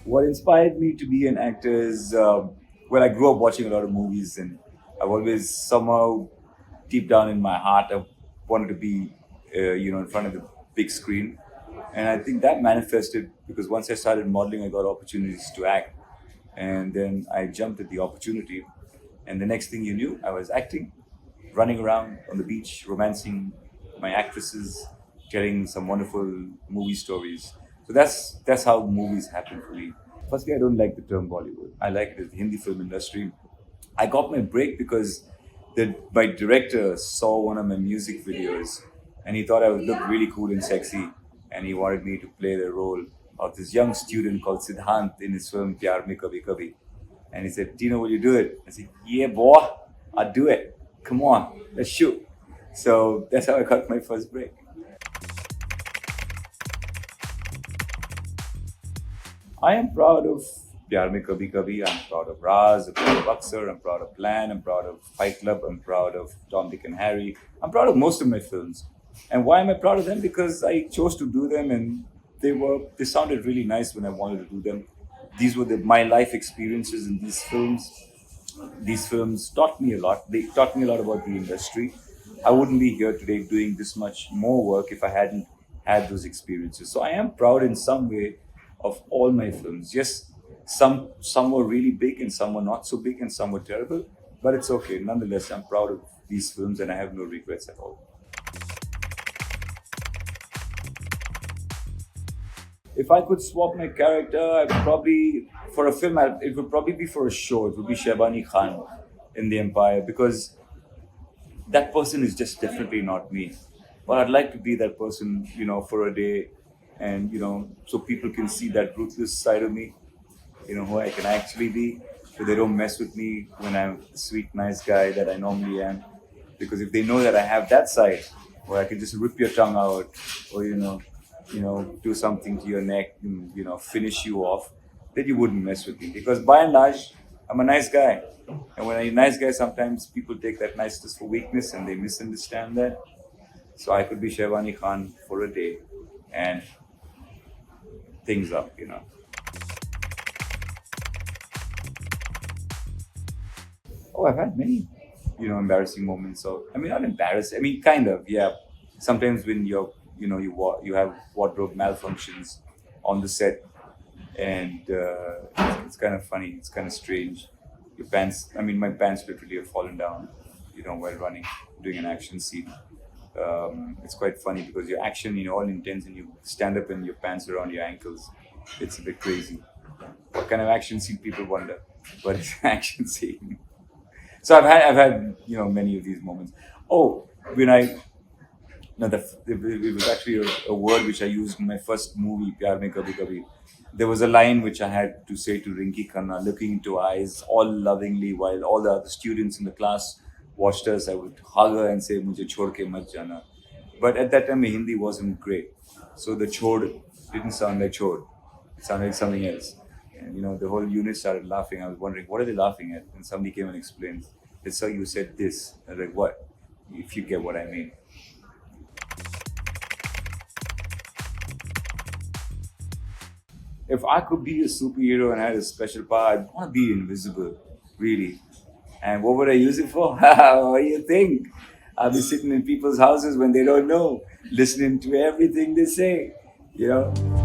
What inspired me to be an actor is, well, I grew up watching a lot of movies, and I've always somehow, deep down in my heart, I wanted to be, in front of the big screen. And I think that manifested because once I started modeling, I got opportunities to act. And then I jumped at the opportunity. And the next thing you knew, I was acting, running around on the beach, romancing my actresses, getting some wonderful movie stories. So that's how movies happen for me. Firstly, I don't like the term Bollywood. I like it as the Hindi film industry. I got my break because my director saw one of my music videos and he thought I would look really cool and sexy, and he wanted me to play the role of this young student called Siddhant in his film Pyar Mein Kabhi Kabhi. And he said, Dino, will you do it? I said, yeah, boy, I'll do it. Come on, let's shoot. So that's how I got my first break. I am proud of Pyar Mein Kabhi Kabhi. I'm proud of Raz. I'm proud of Aksar. I'm proud of Plan. I'm proud of Fight Club. I'm proud of Tom, Dick and Harry. I'm proud of most of my films. And why am I proud of them? Because I chose to do them, and they sounded really nice when I wanted to do them. These were my life experiences in these films. These films taught me a lot. They taught me a lot about the industry. I wouldn't be here today doing this much more work if I hadn't had those experiences. So I am proud in some way of all my films. Yes, some were really big and some were not so big and some were terrible, but it's okay. Nonetheless, I'm proud of these films and I have no regrets at all. If I could swap my character, I'd probably for a film. It would probably be for a show. It would be Shaybani Khan in The Empire because that person is just definitely not me. But I'd like to be that person, for a day, and so people can see that ruthless side of me, who I can actually be, so they don't mess with me when I'm the sweet, nice guy that I normally am. Because if they know that I have that side, where I can just rip your tongue out, or do something to your neck, and finish you off, then you wouldn't mess with me. Because by and large, I'm a nice guy, and when I'm a nice guy, sometimes people take that niceness for weakness, and they misunderstand that. So I could be Shaybani Khan for a day, and things up. Oh, I've had many, embarrassing moments. So I mean, not embarrassing. I mean, kind of, yeah. Sometimes when you have wardrobe malfunctions on the set, and it's kind of funny. It's kind of strange. Your pants. I mean, my pants literally have fallen down, while running, doing an action scene. It's quite funny because your action, all intense, and you stand up and your pants are around your ankles. It's a bit crazy. What kind of action scene, people wonder, but it's an action scene. So I've had many of these moments. Oh, when I no, it was actually a word which I used in my first movie, Pyar Mein Kabhi Kabhi. There was a line which I had to say to Rinki Khanna, looking into her eyes, all lovingly, while all the other students in the class watched us. I would hug her and say, "Mujhe chhod ke mat jana." But at that time, my Hindi wasn't great, so the chhod didn't sound like chhod. It sounded like something else. And the whole unit started laughing. I was wondering, what are they laughing at? And somebody came and explained, "It's sir, you said this." I was like, "What?" If you get what I mean. If I could be a superhero and had a special power, I'd want to be invisible, really. And what would I use it for? What do you think? I'll be sitting in people's houses when they don't know, listening to everything they say, you know.